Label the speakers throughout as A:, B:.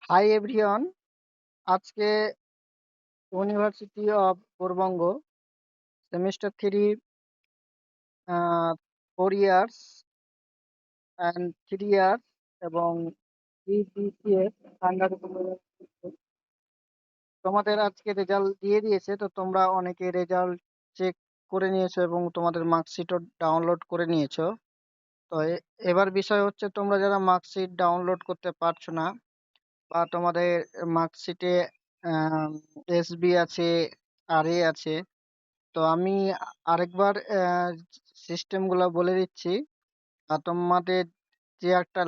A: Hi everyone, আজকে university of Purbabanga semester 3 4 years and 3 years এবং বিবিসিএস under তোমাদের আজকে রেজাল্ট দিয়ে দিয়েছে। তো তোমরা অনেকে রেজাল্ট চেক করে নিয়েছো এবং তোমাদের মার্কশিটও ডাউনলোড করে নিয়েছো। তো এবার বিষয় হচ্ছে, তোমরা যারা মার্কশিট ডাউনলোড করতে পারছো না বা তোমাদের মার্কশিটে এসবি আছে, আর এ আছে, তো আমি আরেকবার সিস্টেমগুলো বলে দিচ্ছি। আর তোমাদের যে একটা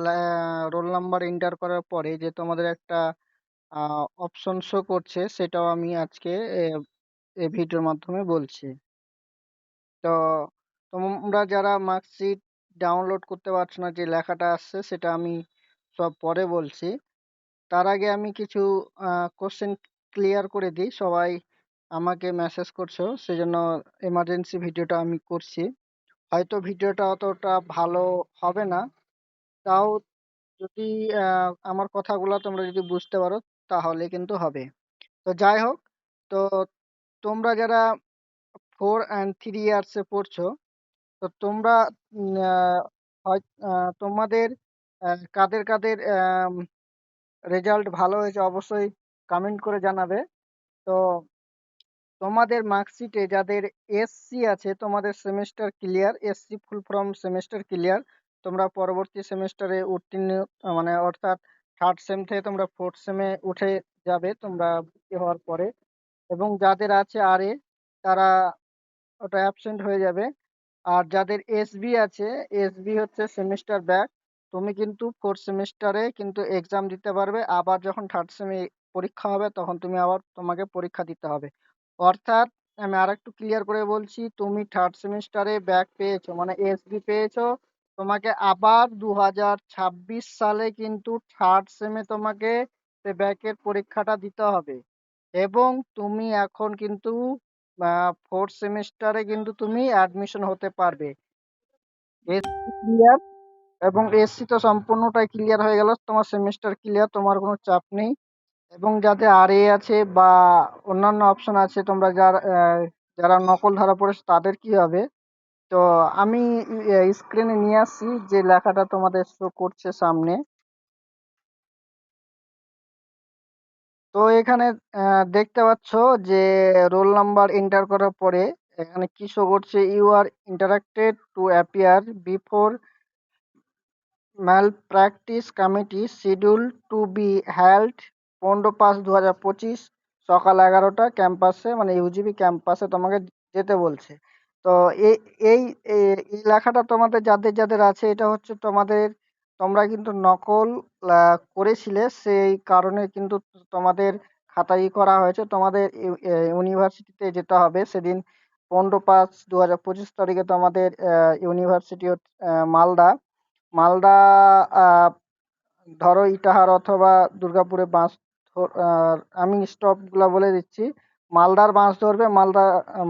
A: রোল নাম্বার এন্টার করার পরে যে তোমাদের একটা অপশন শো করছে, সেটাও আমি আজকে এই ভিডিওর মাধ্যমে বলছি। তো তোমরা যারা মার্কশিট ডাউনলোড করতে পারছো না, যে লেখাটা আসছে সেটা আমি সব পরে বলছি। তার আগে আমি কিছু কোশ্চেন ক্লিয়ার করে দিই। সবাই আমাকে মেসেজ করছো, সেজন্য এমার্জেন্সি ভিডিওটা আমি করছি। হয়তো ভিডিওটা অতটা ভালো হবে না, তাও যদি আমার কথাগুলো তোমরা যদি বুঝতে পারো তাহলে কিন্তু হবে। তো যাই হোক, তো তোমরা যারা 4 and 3 ইয়ার্সে পড়ছো, তো তোমরা উম, আহ, তোমাদের কাদের কাদের রেজাল্ট ভালো হয়েছে অবশ্যই কমেন্ট করে জানাবে। তো তোমাদের মার্কশিটে যাদের এসসি আছে, তোমাদের semester clear, SC full form semester clear. তোমরা পরবর্তী সেমিস্টারে উত্তীর্ণ, মানে অর্থাৎ থার্ড সেম থেকে তোমরা ফোর্থ সেমে উঠে যাবে তোমরা ভর্তি হওয়ার পরে। এবং যাদের আছে আরএ, তারা ওটা অ্যাবসেন্ট হয়ে যাবে। আর যাদের এসবি আছে, এসবি হচ্ছে সেমিস্টার ব্যাক। তুমি কিন্তু ফোর্থ সেমিস্টারে কিন্তু এক্সাম দিতে পারবে, আবার যখন থার্ড সেমে পরীক্ষা হবে তখন তুমি আবার তোমাকে পরীক্ষা দিতে হবে। অর্থাৎ আমি আর একটু ক্লিয়ার করে বলছি, তুমি থার্ড সেমিস্টারে ব্যাক পেয়েছো মানে এসবি পেয়েছো, তোমাকে আবার 2026 সালে কিন্তু থার্ড সেমে তোমাকে ব্যাকের পরীক্ষাটা দিতে হবে। এবং তুমি এখন কিন্তু ফোর্থ সেমিস্টারে কিন্তু তুমি অ্যাডমিশন হতে পারবে। এসসি ক্লিয়ার, এবং এসসি তো সম্পূর্ণটাই ক্লিয়ার হয়ে গেল, তোমার সেমিস্টার ক্লিয়ার, তোমার কোনো চাপ নেই। এবং যাদের আর এ আছে বা অন্যান্য অপশন আছে, তোমরা যারা নকল ধরা পড়েছে তাদের কি হবে? তো আমি স্ক্রিনে নিয়ে আসছি যে লেখাটা তোমাদের শো করছে সামনে। তো এখানে দেখতে পাচ্ছ যে রোল নাম্বার এন্টার করার পরে এখানে কি শো করছে, you are interacted to appear before malpractice committee schedule to be held 15/5/2025 সকাল 11টা ক্যাম্পাসে, মানে ইউজিবি ক্যাম্পাসে তোমাকে যেতে বলছে। তো এই এই এই লেখাটা তোমাদের যাদের যাদের আছে, এটা হচ্ছে তোমাদের, তোমরা কিন্তু নকল করেছিলে, সেই কারণে কিন্তু তোমাদের খাতায় করা হয়েছে। তোমাদের ইউনিভার্সিটিতে যেতে হবে সেদিন 15/5/2025 তারিখে। তোমাদের ইউনিভার্সিটি মালদা, মালদা আহ, ধরো ইটাহার অথবা দুর্গাপুরে বাস আমি স্টপগুলো বলে দিচ্ছি। মালদার বাস ধরবে,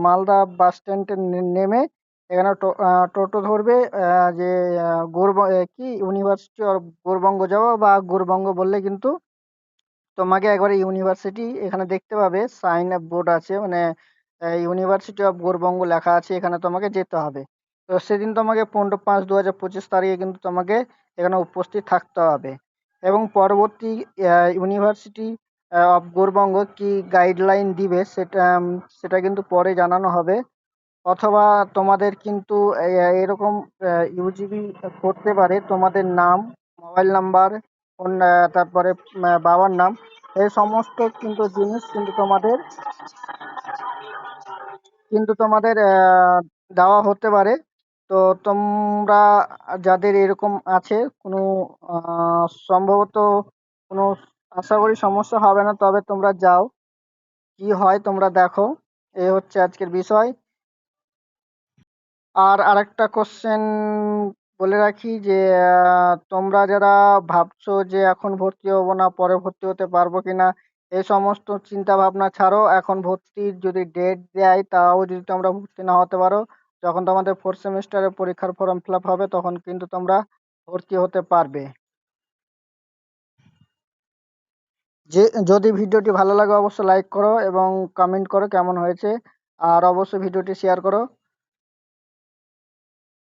A: মালদা বাস স্ট্যান্ডে নেমে এখানে টোটো ধরবে, যে কি ইউনিভার্সিটি অফ গৌড়বঙ্গ যাবো, বা গৌড়বঙ্গ বললে কিন্তু তোমাকে একবারে ইউনিভার্সিটি এখানে দেখতে পাবে, সাইন বোর্ড আছে, মানে ইউনিভার্সিটি অফ গৌড়বঙ্গ লেখা আছে, এখানে তোমাকে যেতে হবে। তো সেদিন তোমাকে 15/5/2025 তারিখে কিন্তু তোমাকে এখানে উপস্থিত থাকতে হবে। এবং পরবর্তী ইউনিভার্সিটি অফ গৌড়বঙ্গ কি গাইডলাইন দিবে, সেটা কিন্তু পরে জানানো হবে। অথবা তোমাদের কিন্তু এরকম ইউজিবি করতে পারে, তোমাদের নাম, মোবাইল নাম্বার, ফোন, তারপরে বাবার নাম, এই সমস্ত কিন্তু জিনিস কিন্তু তোমাদের দেওয়া হতে পারে। তো তোমরা যাদের এরকম আছে, কোনো সম্ভবত কোনো, আশা করি সমস্যা হবে না, তবে তোমরা যাও, কি হয় তোমরা দেখো। এই হচ্ছে আজকের বিষয়। আর আরেকটা কোশ্চেন বলে রাখি যে তোমরা যারা ভাবছো যে এখন ভর্তি হবো না, পরে ভর্তি হতে পারবো কিনা, এই সমস্ত চিন্তা ভাবনা ছাড়ো। এখন ভর্তির যদি ডেট দেয়, তাও যদি তোমরা ভর্তি না হতে পারো, যখন তোমাদের ফোর্থ সেমিস্টারের পরীক্ষার ফর্ম ফিল আপ হবে তখন কিন্তু তোমরা ভর্তি হতে পারবে। যে যদি ভিডিওটি ভালো লাগে অবশ্যই লাইক করো এবং কমেন্ট করো কেমন হয়েছে। আর অবশ্যই ভিডিওটি শেয়ার করো।